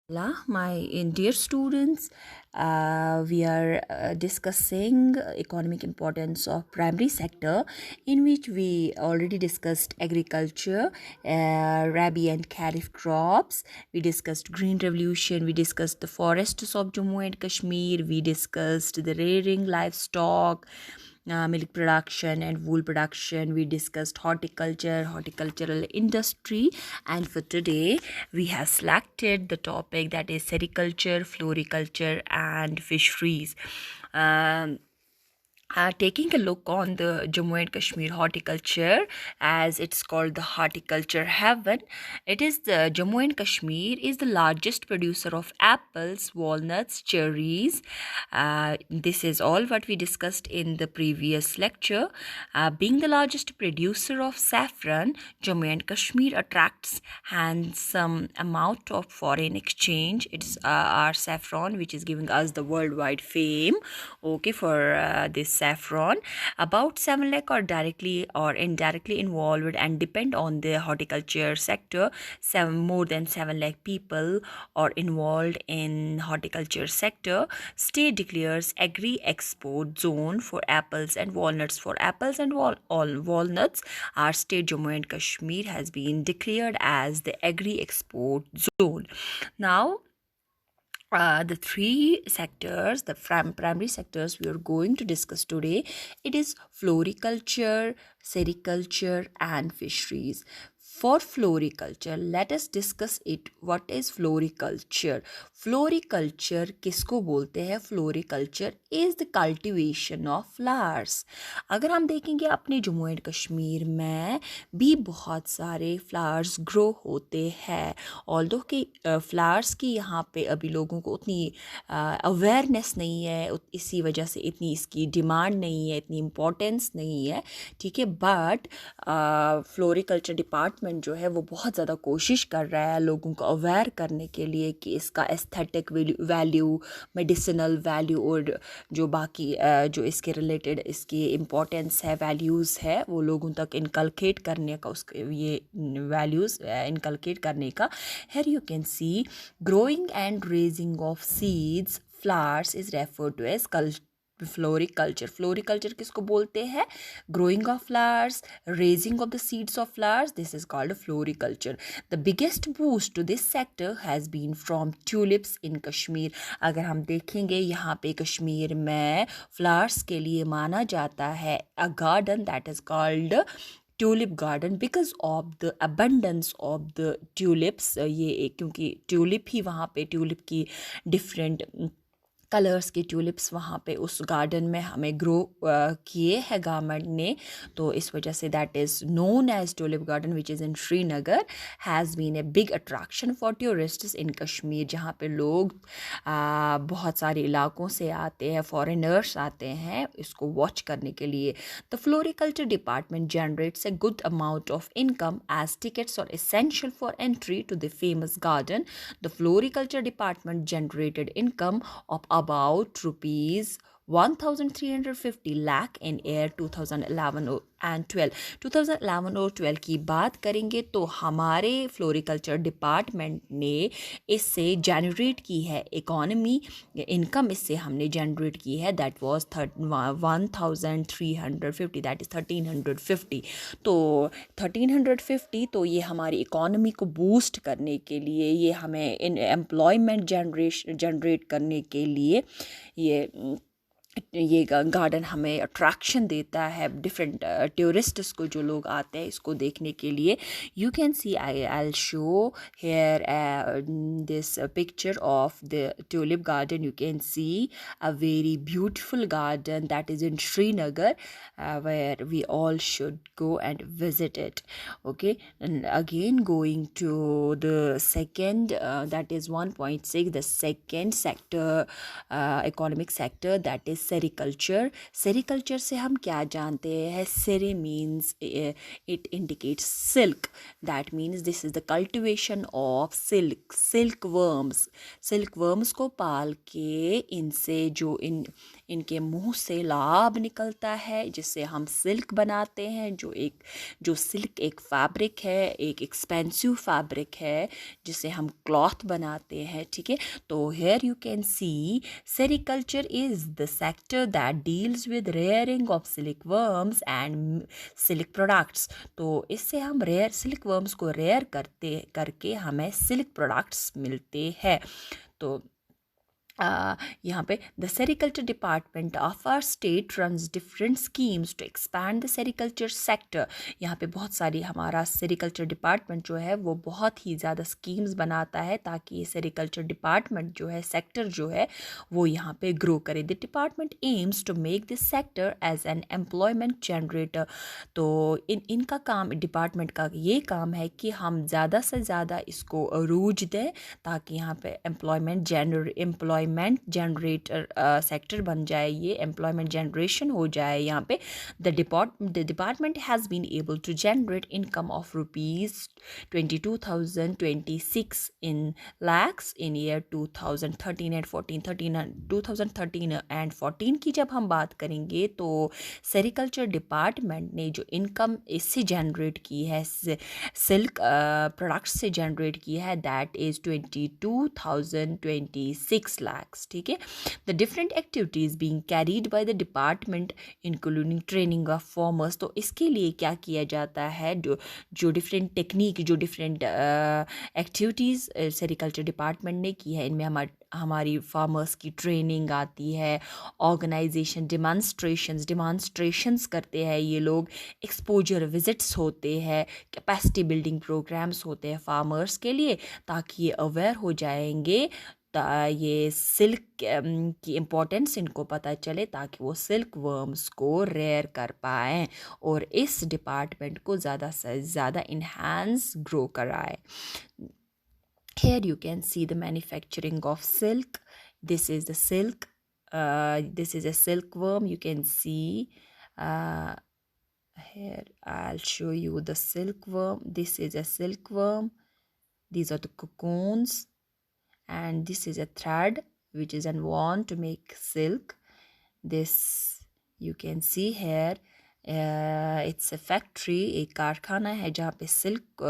Hola, my dear students. We are discussing economic importance of primary sector, in which we already discussed agriculture, rabi and kharif crops. We discussed green revolution. We discussed the forests of Jammu and Kashmir. We discussed the rearing livestock, milk production and wool production. We discussed horticultural industry, and for today we have selected the topic that is sericulture, floriculture and fisheries. um, Taking a look on the Jammu and Kashmir horticulture, as it's called the horticulture heaven. It is the Jammu and Kashmir is the largest producer of apples, walnuts, cherries. This is all what we discussed in the previous lecture. Being the largest producer of saffron, Jammu and Kashmir attracts handsome amount of foreign exchange. It's our saffron which is giving us the worldwide fame. Okay, for this saffron, about 7 lakh are directly or indirectly involved and depend on the horticulture sector. More than 7 lakh people are involved in horticulture sector. State declares agri export zone for apples and walnuts. For apples and all walnuts, our state Jammu and Kashmir has been declared as the agri export zone. Now, the three sectors, the primary sectors we are going to discuss today, it is floriculture, sericulture and fisheries. For floriculture, let us discuss it. What is floriculture? Floriculture किसको बोलते हैं? Floriculture is the cultivation of flowers. अगर हम देखेंगे अपने Jammu and Kashmir में भी बहुत सारे फ्लावर्स ग्रो होते हैं. ऑल्दो कि फ्लावर्स की यहाँ पे अभी लोगों को उतनी अवेयरनेस नहीं है, इसी वजह से इतनी इसकी डिमांड नहीं है, इतनी इम्पोर्टेंस नहीं है. ठीक है, बट फ्लोरिकल्चर डिपार्टमेंट जो है वो बहुत ज़्यादा कोशिश कर रहा है लोगों को अवेयर करने के लिए कि इसका एस्थेटिक वैल्यू, मेडिसिनल वैल्यू और जो बाकी जो इसके रिलेटेड इसकी इम्पोर्टेंस है, वैल्यूज़ है, वो लोगों तक इनकलकेट करने का, उसके ये वैल्यूज़ इनकलकेट करने का. Here you can see growing and raising of seeds, flowers is referred to as floriculture. Floriculture किसको बोलते हैं? Growing of flowers, raising of the seeds of flowers, this is called floriculture. The biggest boost to this sector has been from tulips in Kashmir. अगर हम देखेंगे यहाँ पे कश्मीर में flowers के लिए माना जाता है a garden that is called tulip garden because of the abundance of the tulips. ये क्योंकि ट्यूलिप ही वहाँ पे ट्यूलिप की डिफरेंट कलर्स के ट्यूलिप्स वहाँ पे उस गार्डन में हमें ग्रो किए हैं गवर्नमेंट ने, तो इस वजह से that is known as tulip garden which is in Srinagar has been a big attraction for tourists in Kashmir. जहाँ पे लोग बहुत सारे इलाकों से आते हैं, फॉरेनर्स आते हैं इसको वॉच करने के लिए. The floriculture department generates a good amount of income as tickets are essential for entry to the famous garden. The floriculture department generated income of about rupees 1350 lakh in year 2011 and 12. 2011 और 12 की बात करेंगे तो हमारे floriculture department ने इससे generate की है इकोनॉमी, इनकम इससे हमने जनरेट की है दैट वाज 1350, दैट इज़ 1350. तो 1350 तो ये हमारी इकोनॉमी को बूस्ट करने के लिए, ये हमें इन एम्प्लॉयमेंट जनरेट करने के लिए ये गार्डन हमें अट्रैक्शन देता है डिफरेंट टूरिस्ट्स को, जो लोग आते हैं इसको देखने के लिए. You can C I show hair this picture of the tulip garden. You can C a very beautiful garden that is in Srinagar where we all should go and visit it. Okay, and again going to the second that is 1.6, the second sector, economic sector, that is sericulture. Sericulture से हम क्या जानते हैं? Seri means it indicates silk. That means this is the cultivation of silk. Silk worms को पाल के इनसे जो इनके मुंह से लाभ निकलता है जिससे हम सिल्क बनाते हैं. जो सिल्क एक फैब्रिक है, एक एक्सपेंसिव फैब्रिक है जिसे हम क्लॉथ बनाते हैं. ठीक है, तो here you can see sericulture is the sector that deals with rearing of silkworms and silk products. तो इससे हम सिल्क वर्म्स को रेयर करके हमें सिल्क प्रोडक्ट्स मिलते हैं. तो यहाँ पे the sericulture department of our state runs different schemes to expand the sericulture sector. यहाँ पे बहुत सारी हमारा सेरिकल्चर डिपार्टमेंट जो है वो बहुत ही ज़्यादा स्कीम्स बनाता है ताकि ये सेरिकल्चर डिपार्टमेंट जो है, सेक्टर जो है, वो यहाँ पे ग्रो करे. The department aims to make this sector as an employment generator. तो इनका काम, डिपार्टमेंट का ये काम है कि हम ज़्यादा से ज़्यादा इसको अरूज दें ताकि यहाँ पे एम्प्लॉयमेंट जनरेटर सेक्टर बन जाए, ये एम्प्लॉयमेंट जनरेशन हो जाए. यहाँ पे the department has been able to generate income of ₹22,026 in lakhs in year 2013 and 2013 की जब हम बात करेंगे तो सेरिकल्चर डिपार्टमेंट ने जो इनकम इससे जनरेट की है, सिल्क प्रोडक्ट्स से जनरेट की है, दैट इज़ 22,026 lakhs. ठीक है, the different activities being carried by the department including training of farmers. तो इसके लिए क्या किया जाता है, जो डिफरेंट टेक्निक, जो डिफरेंट एक्टिविटीज़ सेरिकल्चर डिपार्टमेंट ने की है, इनमें हमारी फार्मर्स की ट्रेनिंग आती है, ऑर्गेनाइजेशन, डिमॉन्स्ट्रेशंस करते हैं ये लोग, एक्सपोजर विजिट्स होते हैं, कैपेसिटी बिल्डिंग प्रोग्राम्स होते हैं फार्मर्स के लिए ताकि ये अवेयर हो जाएंगे, ये सिल्क की इम्पोर्टेंस इनको पता चले ताकि वो सिल्क वर्म्स को रेयर कर पाएँ और इस डिपार्टमेंट को ज़्यादा से ज़्यादा इन्हांस ग्रो कराए. Here you can see the manufacturing of silk. This is the silk. This is a silkworm. You can see. Here I'll show you the silkworm. This is a silkworm. These are the cocoons. And this is a thread which is woven to make silk. This you can see here. It's a factory, एक कारखाना है जहाँ पे silk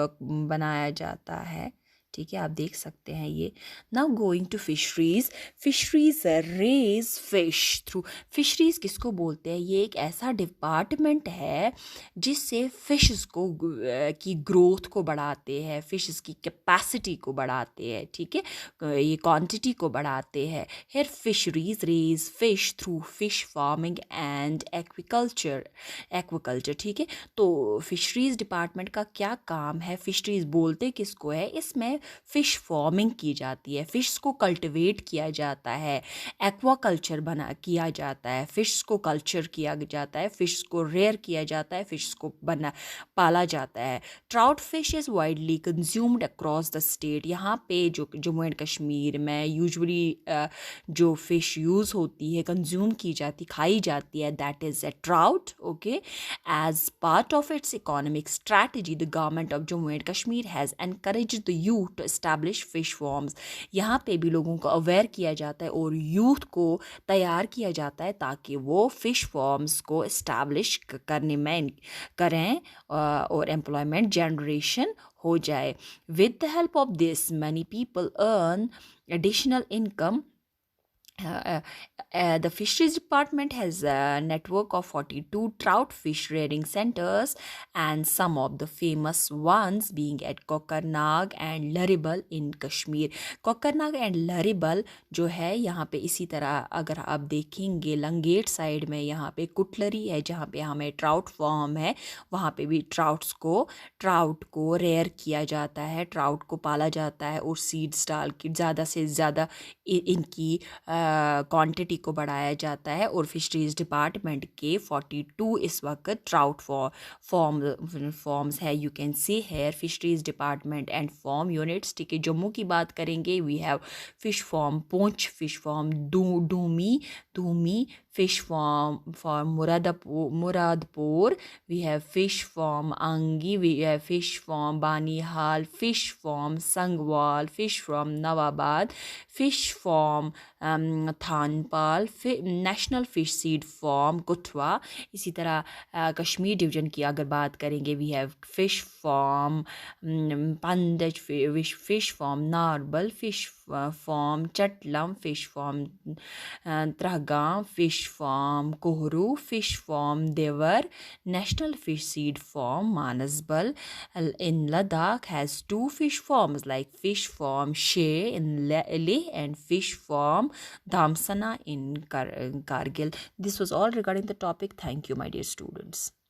बनाया जाता है. ठीक है, आप देख सकते हैं ये. Now going to fisheries. Fisheries raise fish through. Fisheries किसको बोलते हैं? ये एक ऐसा डिपार्टमेंट है जिससे फिशेस को की ग्रोथ को बढ़ाते हैं, फिशेस की कैपेसिटी को बढ़ाते हैं. ठीक है, ये क्वांटिटी को बढ़ाते हैं. Here fisheries raise fish through fish farming and aquaculture. ठीक है, तो फिशरीज डिपार्टमेंट का क्या काम है? फिशरीज बोलते किसको है? इसमें फिश फार्मिंग की जाती है, फिश को कल्टिवेट किया जाता है, एक्वाकल्चर किया जाता है, फिश को कल्चर किया जाता है, फिश को रेयर किया जाता है, फिश को पाला जाता है. Trout fish is widely consumed across the state. यहाँ पे जो जम्मू एंड कश्मीर में यूजुअली जो फिश यूज़ होती है, कंज्यूम की जाती, खाई जाती है, that is a trout. Okay, as part of its economic strategy the government of Jammu and Kashmir has encouraged the youth to establish fish farms. यहाँ पे भी लोगों को अवेयर किया जाता है और यूथ को तैयार किया जाता है ताकि वो फिश फार्म्स को एस्टैब्लिश करने में करें और एम्प्लॉयमेंट जनरेशन हो जाए. With the help of this many people earn additional income. The fisheries department has a network of 42 trout fish rearing centers and some of the famous ones being at Kokarnag and Laribal in Kashmir. Kokarnag and Laribal जो है यहाँ पे, इसी तरह अगर आप देखेंगे Langate side में यहाँ पे कुटलरी है जहाँ पे हमें ट्राउट फार्म है, वहाँ पे भी ट्राउट को रेयर किया जाता है, ट्राउट को पाला जाता है और सीड्स डाल के ज़्यादा से ज़्यादा इनकी क्वांटिटी को बढ़ाया जाता है. और फिशरीज डिपार्टमेंट के 42 इस वक्त ट्राउट फॉर्म्स है. You can see here fisheries department and farm units. ठीक है, जम्मू की बात करेंगे, we have fish farm Poonch, fish farm Dhumi, fish from Muradpur, we have fish from Angi, we have fish from Banihal, fish from Sangwal, fish from Nawabad, fish from Thanpal, national fish seed farm Kathua. इसी तरह Kashmir division की अगर बात करेंगे, we have fish farm Pandach, fish farm Narbal, fish farm Chatlam, fish farm Trahgam, fish farm Kohru, fish farm Dewar, national fish seed farm Manasbal. In Ladakh has two fish farms like fish farm Sheh in Leh and fish farm Dhamsana in Kargil. This was all regarding the topic. Thank you, my dear students.